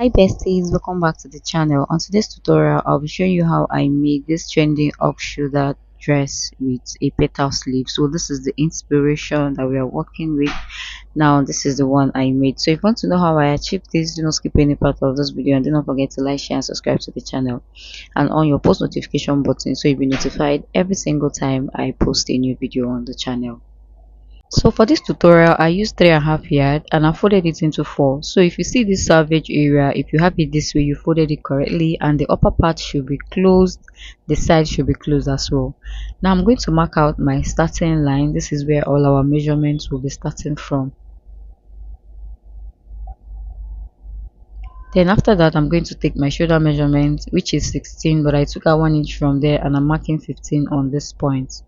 Hi besties, welcome back to the channel. On today's tutorial, I'll be showing you how I made this trending off shoulder dress with a petal sleeve. So this is the inspiration that we are working with. Now this is the one I made. So if you want to know how I achieved this, do not skip any part of this video and do not forget to like, share and subscribe to the channel and on your post notification button so you'll be notified every single time I post a new video on the channel. So for this tutorial, I used 3.5 yard and I folded it into 4. So if you see this salvage area, if you have it this way, you folded it correctly and the upper part should be closed, the side should be closed as well. Now I'm going to mark out my starting line. This is where all our measurements will be starting from. Then after that, I'm going to take my shoulder measurement, which is 16, but I took out 1 inch from there and I'm marking 15 on this point.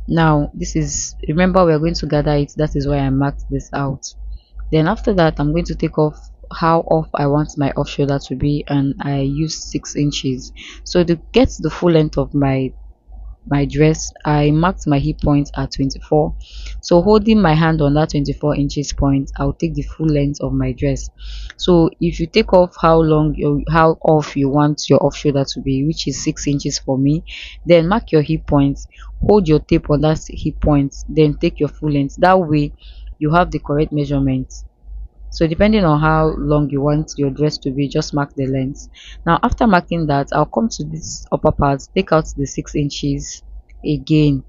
Now this is, remember, we are going to gather it, that is why I marked this out. Then after that, I'm going to take off how off I want my off shoulder to be, and I use 6 inches. So to get the full length of my dress, I marked my hip point at 24. So holding my hand on that 24 inches point, I'll take the full length of my dress. So if you take off how off you want your off shoulder to be, which is 6 inches for me, then mark your hip point, hold your tape on that hip point, then take your full length. That way you have the correct measurement. So depending on how long you want your dress to be, just mark the length. Now after marking that, I'll come to this upper part, take out the 6 inches again.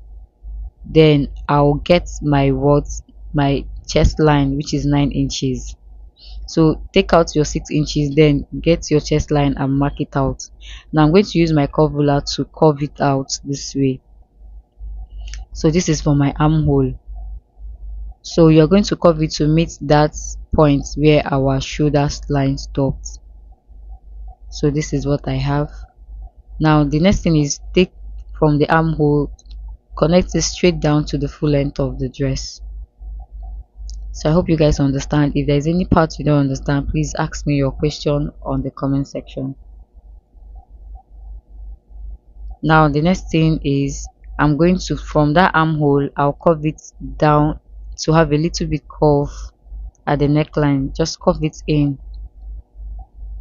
Then I'll get my chest line, which is 9 inches. So take out your 6 inches, then get your chest line and mark it out. Now I'm going to use my curve ruler to curve it out this way. So this is for my armhole. So you're going to curve it to meet that point where our shoulder line stopped. So this is what I have. Now the next thing is take from the armhole, connect it straight down to the full length of the dress. So I hope you guys understand. If there's any part you don't understand, please ask me your question on the comment section. Now the next thing is, I'm going to, from that armhole, I'll curve it down to have a little bit curve at the neckline. Just curve it in.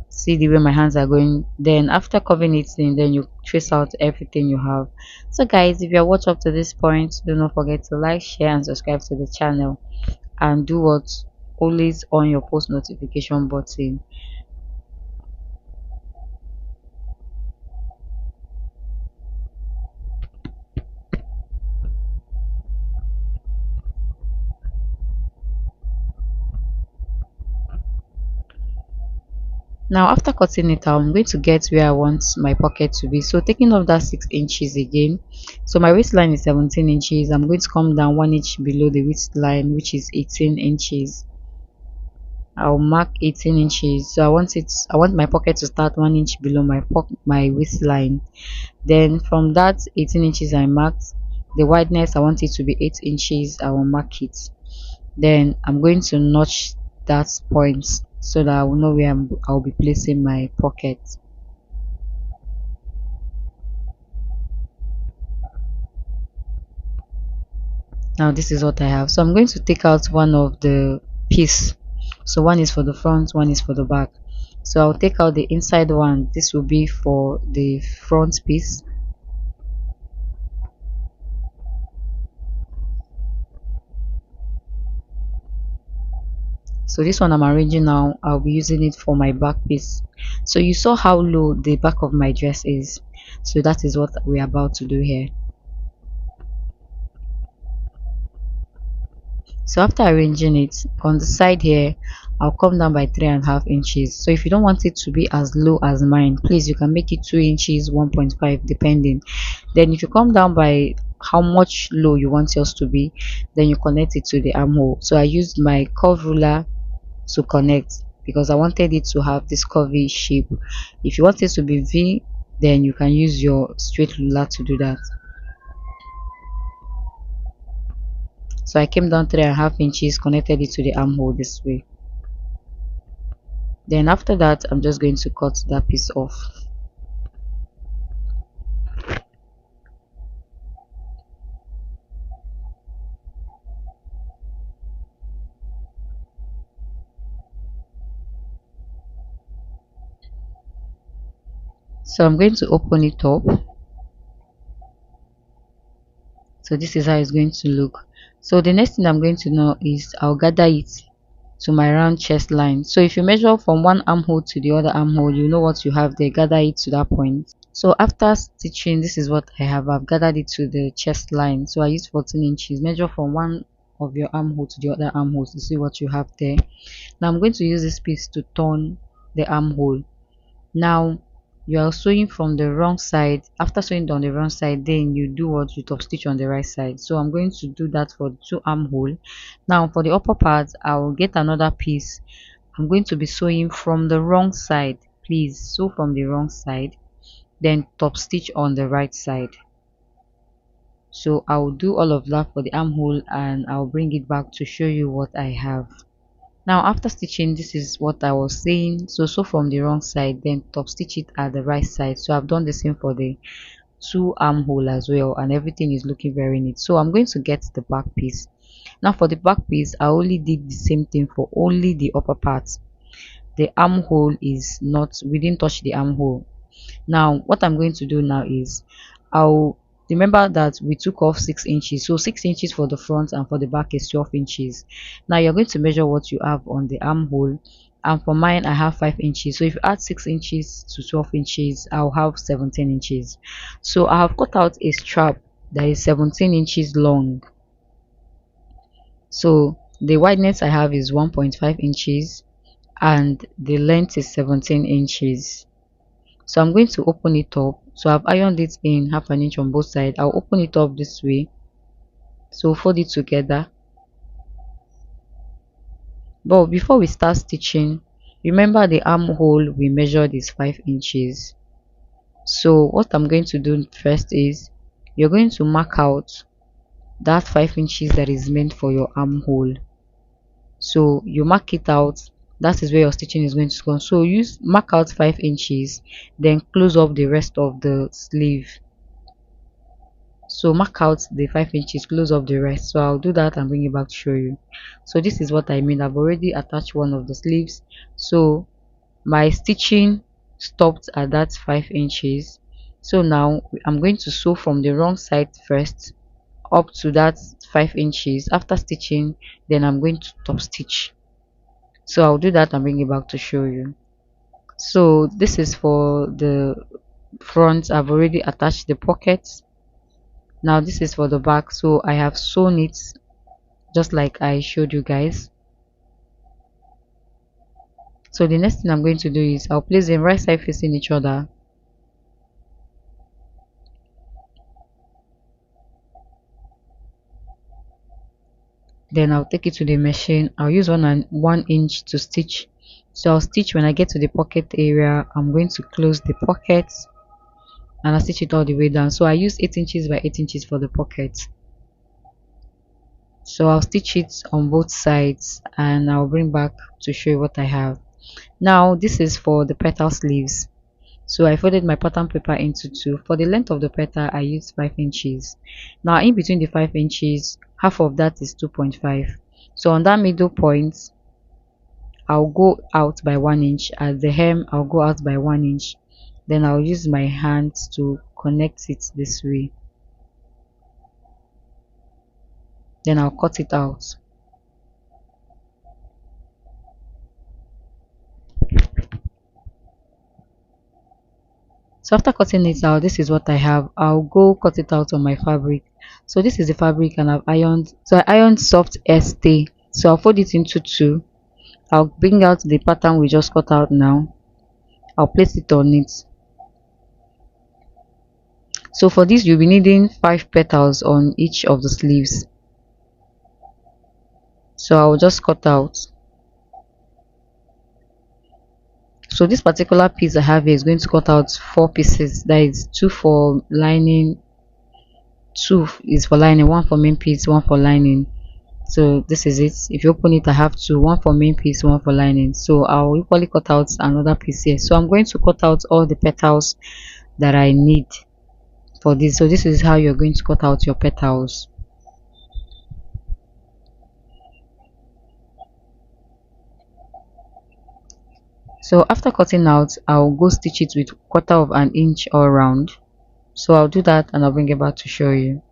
See the way my hands are going. Then after curving it in, then you trace out everything you have. So guys, if you are watched up to this point, do not forget to like, share and subscribe to the channel, and do what, always on your post notification button. Now after cutting it out, I'm going to get where I want my pocket to be. So taking off that 6 inches again, so my waistline is 17 inches. I'm going to come down 1 inch below the waistline, which is 18 inches. I'll mark 18 inches. So I want my pocket to start 1 inch below my waistline. Then from that 18 inches I marked, the wideness I want it to be 8 inches. I will mark it. Then I'm going to notch that point so that I will know where I'll be placing my pocket. Now this is what I have. So I'm going to take out one of the piece. So one is for the front, one is for the back. So I'll take out the inside one. This will be for the front piece. So this one I'm arranging now, I'll be using it for my back piece. So you saw how low the back of my dress is. So that is what we're about to do here. So after arranging it on the side here, I'll come down by 3.5 inches. So if you don't want it to be as low as mine, please, you can make it 2 inches, 1.5 depending. Then if you come down by how much low you want yours to be, then you connect it to the armhole. So I used my curve ruler to connect because I wanted it to have this curvy shape. If you want it to be V, then you can use your straight ruler to do that. So I came down 3.5 inches, connected it to the armhole this way. Then after that, I'm just going to cut that piece off. So I'm going to open it up. So this is how it's going to look. So the next thing I'm going to know is I'll gather it to my round chest line. So if you measure from one armhole to the other armhole, you know what you have there. Gather it to that point. So after stitching, this is what I have. I've gathered it to the chest line. So I use 14 inches. Measure from one of your armhole to the other armhole to see what you have there. Now I'm going to use this piece to turn the armhole. Now you are sewing from the wrong side. After sewing on the wrong side, then you do what, you top stitch on the right side. So I'm going to do that for the two armhole. Now for the upper part, I will get another piece. I'm going to be sewing from the wrong side. Please sew from the wrong side, then top stitch on the right side. So I'll do all of that for the armhole and I'll bring it back to show you what I have. Now after stitching, this is what I was saying. So sew from the wrong side, then top stitch it at the right side. So I've done the same for the two armhole as well, and everything is looking very neat. So I'm going to get the back piece. Now for the back piece, I only did the same thing for only the upper part. The armhole is not, we didn't touch the armhole. Now what I'm going to do now is I'll remember that we took off 6 inches, so 6 inches for the front and for the back is 12 inches. Now you're going to measure what you have on the armhole, and for mine I have 5 inches. So if you add 6 inches to 12 inches, I'll have 17 inches. So I have cut out a strap that is 17 inches long. So the wideness I have is 1.5 inches and the length is 17 inches. So I'm going to open it up. So I've ironed it in half an inch on both sides. I'll open it up this way. So fold it together. But before we start stitching, remember the armhole we measured is 5 inches. So what I'm going to do first is you're going to mark out that 5 inches that is meant for your armhole. So you mark it out. That is where your stitching is going to go. So use mark out 5 inches, then close up the rest of the sleeve. So mark out the 5 inches, close up the rest. So I'll do that and bring it back to show you. So this is what I mean. I've already attached one of the sleeves. So my stitching stopped at that 5 inches. So now I'm going to sew from the wrong side first up to that 5 inches. After stitching, then I'm going to top stitch. So I'll do that and bring it back to show you. So this is for the front. I've already attached the pockets. Now this is for the back. So I have sewn it just like I showed you guys. So the next thing I'm going to do is I'll place them right side facing each other. Then I'll take it to the machine. I'll use 1 inch to stitch. So I'll stitch when I get to the pocket area. I'm going to close the pockets and I'll stitch it all the way down. So I use 8 inches by 8 inches for the pocket. So I'll stitch it on both sides and I'll bring back to show you what I have. Now this is for the petal sleeves. So I folded my pattern paper into two. For the length of the petal, I used 5 inches. Now in between the 5 inches, half of that is 2.5. So on that middle point, I'll go out by 1 inch. At the hem, I'll go out by 1 inch. Then I'll use my hands to connect it this way. Then I'll cut it out. So after cutting it out, this is what I have. I'll go cut it out on my fabric. So this is the fabric and I've ironed. So I ironed soft stay. So I'll fold it into two. I'll bring out the pattern we just cut out now. I'll place it on it. So for this, you'll be needing 5 petals on each of the sleeves. So I'll just cut out. So this particular piece I have here is going to cut out 4 pieces. That is 2 for lining, 2 is for lining, 1 for main piece, 1 for lining. So this is it. If you open it, I have 2, 1 for main piece, 1 for lining. So I'll equally cut out another piece here. So I'm going to cut out all the petals that I need for this. So this is how you're going to cut out your petals. So after cutting out, I'll go stitch it with 1/4 inch all round. So I'll do that and I'll bring it back to show you.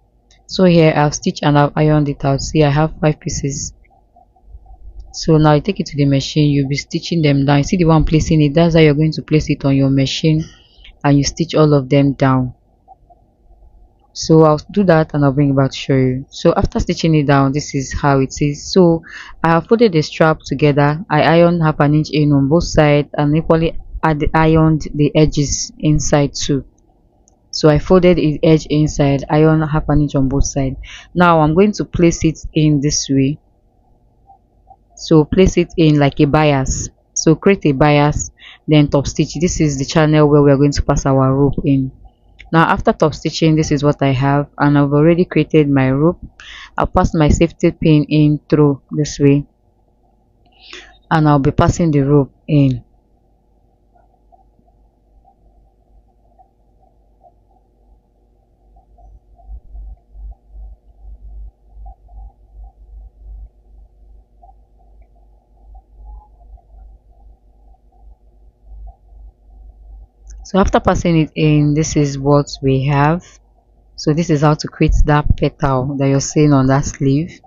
So here I've stitched and I've ironed it out. See, I have 5 pieces. So now you take it to the machine, you'll be stitching them down. You see the one placing it, that's how you're going to place it on your machine, and you stitch all of them down. So I'll do that and I'll bring it back to show you. So after stitching it down, this is how it is. So I have folded the strap together. I ironed 1/2 inch in on both sides and equally ironed the edges inside too. So I folded the edge inside, iron 1/2 inch on both sides. Now I'm going to place it in this way. So place it in like a bias. So create a bias, then top stitch. This is the channel where we are going to pass our rope in. Now after top stitching, this is what I have, and I've already created my rope. I'll pass my safety pin in through this way, and I'll be passing the rope in. So after passing it in, this is what we have. So this is how to create that petal that you're seeing on that sleeve.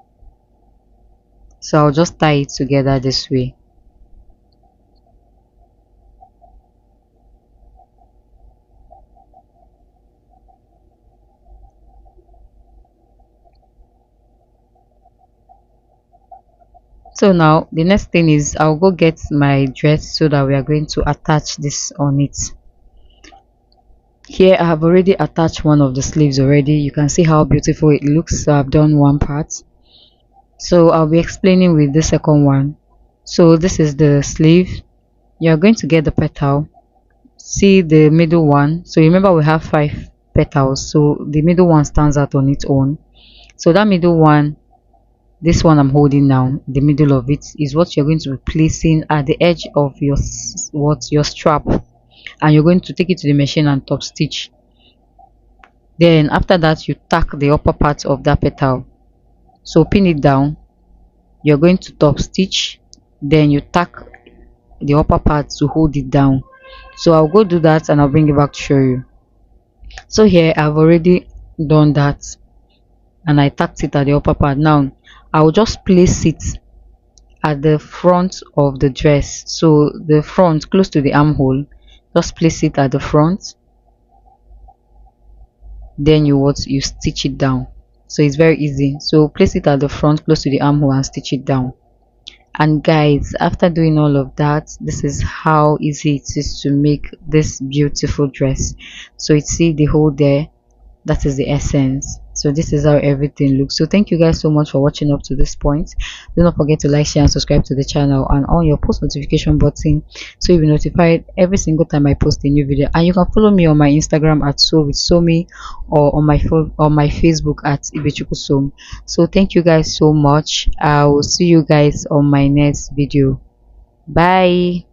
So I'll just tie it together this way. So now the next thing is I'll go get my dress so that we are going to attach this on it. Here I have already attached one of the sleeves already. You can see how beautiful it looks. So I've done one part. So I'll be explaining with the second one. So this is the sleeve. You're going to get the petal. See the middle one. So remember we have 5 petals. So the middle one stands out on its own. So that middle one, this one I'm holding now, the middle of it is what you're going to be placing at the edge of your strap, and you're going to take it to the machine and top stitch. Then after that, you tack the upper part of that petal. So pin it down, you're going to top stitch, then you tack the upper part to hold it down. So I'll go do that and I'll bring it back to show you. So here I've already done that and I tacked it at the upper part. Now I'll just place it at the front of the dress. So the front close to the armhole, just place it at the front, then you stitch it down. So it's very easy. So place it at the front close to the armhole and stitch it down. And guys, after doing all of that, this is how easy it is to make this beautiful dress. So you see the hole there, that is the essence. So this is how everything looks. So thank you guys so much for watching up to this point. Do not forget to like, share and subscribe to the channel, and on your post notification button so you'll be notified every single time I post a new video. And you can follow me on my Instagram at sew with somi, or on my Facebook at ibechukusom. So thank you guys so much. I will see you guys on my next video. Bye.